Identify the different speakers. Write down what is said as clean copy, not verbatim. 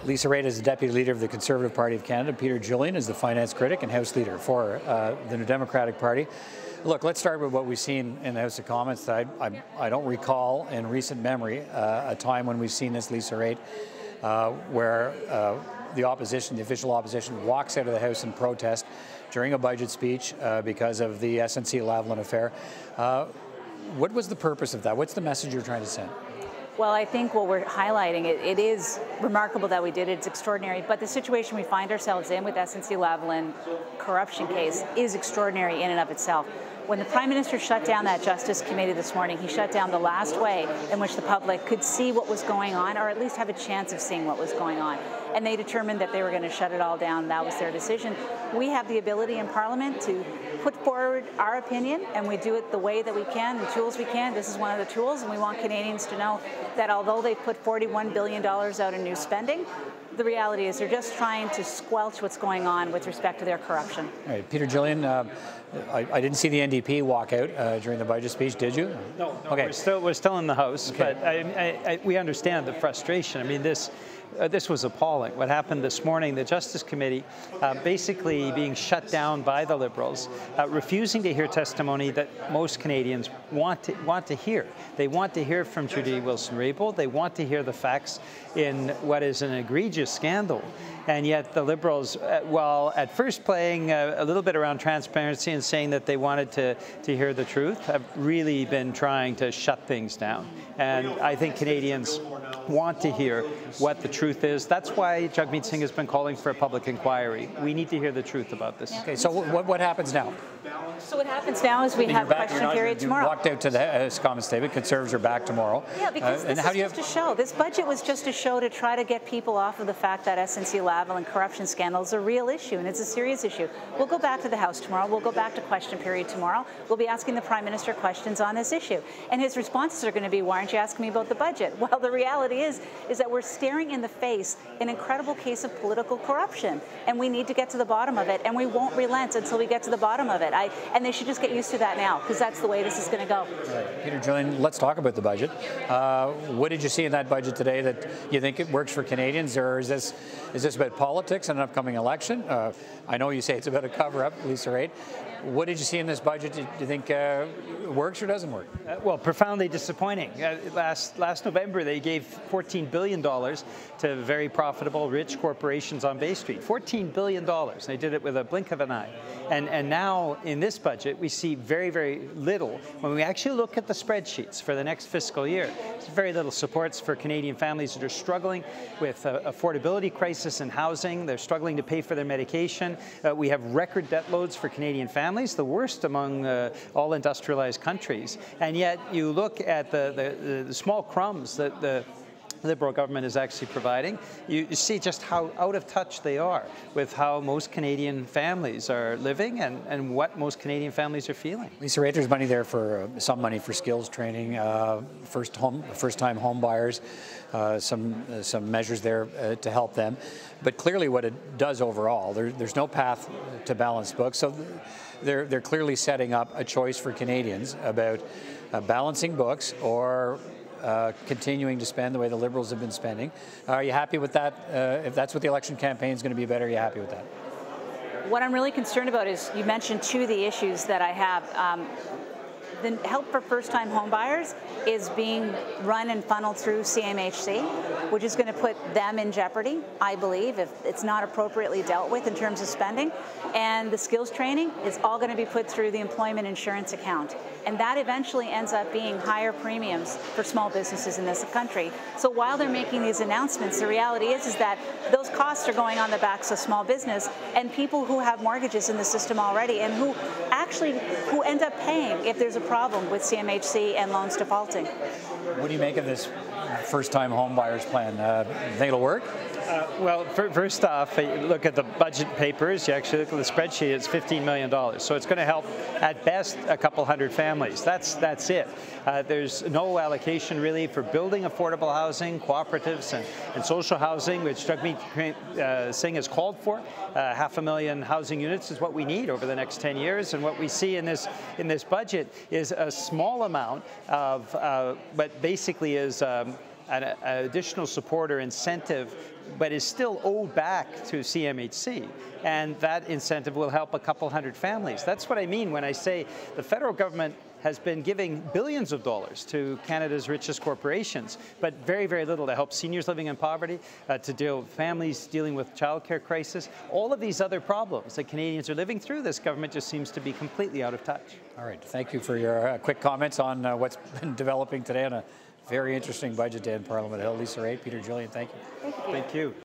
Speaker 1: Lisa Raitt is the Deputy Leader of the Conservative Party of Canada. Peter Julian is the Finance Critic and House Leader for the New Democratic Party. Look, let's start with what we've seen in the House of Commons. I don't recall in recent memory a time when we've seen this, Lisa Raitt, where the opposition, the official opposition, walks out of the House in protest during a budget speech because of the SNC-Lavalin affair. What was the purpose of that? What's the message you're trying to send?
Speaker 2: Well, I think what we're highlighting, it is remarkable that we did it. It's extraordinary. But the situation we find ourselves in with SNC-Lavalin corruption case is extraordinary in and of itself. When the Prime Minister shut down that Justice Committee this morning, he shut down the last way in which the public could see what was going on, or at least have a chance of seeing what was going on. And they determined that they were going to shut it all down. That was their decision. We have the ability in Parliament to put forward our opinion, and we do it the way that we can, the tools we can. This is one of the tools, and we want Canadians to know that although they put $41 billion out in new spending, the reality is they're just trying to squelch what's going on with respect to their corruption.
Speaker 1: All right, Peter Julian, I didn't see the NDP walk out during the budget speech, did you?
Speaker 3: No,
Speaker 1: okay.
Speaker 3: We're still in the House,
Speaker 1: okay.
Speaker 3: But we understand the frustration. I mean, this was appalling. What happened this morning, the Justice Committee basically being shut down by the Liberals, refusing to hear testimony that most Canadians want to hear. They want to hear from Judy Wilson-Raybould. They want to hear the facts in what is an egregious scandal. And yet the Liberals, while at first playing a little bit around transparency and saying that they wanted to hear the truth, have really been trying to shut things down. And I think Canadians want to hear what the truth is. That's why Jagmeet Singh has been calling for a public inquiry. We need to hear the truth about this.
Speaker 1: Okay, so what happens now?
Speaker 2: So what happens now is we have question period tomorrow.
Speaker 1: You walked out to the House Commons statement. Conservatives are back tomorrow.
Speaker 2: Yeah, because this is just a show. This budget was just a show to try to get people off of the fact that SNC-Lavalin corruption scandal is a real issue, and it's a serious issue. We'll go back to the House tomorrow. We'll go back to question period tomorrow. We'll be asking the Prime Minister questions on this issue. And his responses are going to be, why aren't you asking me about the budget? Well, the reality is that we're staring in the face an incredible case of political corruption, and we need to get to the bottom of it, and we won't relent until we get to the bottom of it. And they should just get used to that now, because that's the way this is going to go.
Speaker 1: All right. Peter Julian, let's talk about the budget. What did you see in that budget today that you think it works for Canadians, or is this about politics and an upcoming election? I know you say it's about a cover-up, Lisa Raitt. What did you see in this budget? Do you think works or doesn't work?
Speaker 3: Well, profoundly disappointing. Last November, they gave $14 billion to very profitable, rich corporations on Bay Street. $14 billion. They did it with a blink of an eye. And now, in this budget, we see very, very little. When we actually look at the spreadsheets for the next fiscal year, there's very little supports for Canadian families that are struggling with affordability crisis in housing. They're struggling to pay for their medication. We have record debt loads for Canadian families, the worst among all industrialized countries. And yet you look at the small crumbs that the Liberal government is actually providing, you see just how out of touch they are with how most Canadian families are living and what most Canadian families are feeling.
Speaker 1: Lisa Raitt, there's money there for some money for skills training, first-time home buyers, some measures there to help them. But clearly what it does overall, there's no path to balanced books. So they're clearly setting up a choice for Canadians about balancing books or continuing to spend the way the Liberals have been spending. Are you happy with that? If that's what the election campaign is going to be about, are you happy with that?
Speaker 2: What I'm really concerned about is, you mentioned two of the issues that I have. The help for first-time home buyers is being run and funneled through CMHC, which is going to put them in jeopardy, I believe, if it's not appropriately dealt with in terms of spending. And the skills training is all going to be put through the employment insurance account. And that eventually ends up being higher premiums for small businesses in this country. So while they're making these announcements, the reality is that those costs are going on the backs of small business and people who have mortgages in the system already, and who end up paying if there's a problem with CMHC and loans defaulting.
Speaker 1: What do you make of this first-time home buyers plan? Think it'll work?
Speaker 3: Well, first off, you look at the budget papers, you actually look at the spreadsheet, it's $15 million. So it's going to help, at best, a couple hundred families. That's it. There's no allocation, really, for building affordable housing, cooperatives, and social housing, which Jagmeet Singh has called for. 500,000 housing units is what we need over the next 10 years. And what we see in this budget is a small amount of what basically is an additional support or incentive but is still owed back to CMHC. And that incentive will help a couple hundred families. That's what I mean when I say the federal government has been giving billions of dollars to Canada's richest corporations, but very, very little to help seniors living in poverty, to deal with families dealing with childcare crisis. All of these other problems that Canadians are living through, this government just seems to be completely out of touch.
Speaker 1: All right, thank you for your quick comments on what's been developing today on a very interesting budget day in Parliament Hill. Lisa Raitt, Peter Julian, thank you.
Speaker 2: Thank you.
Speaker 3: Thank you.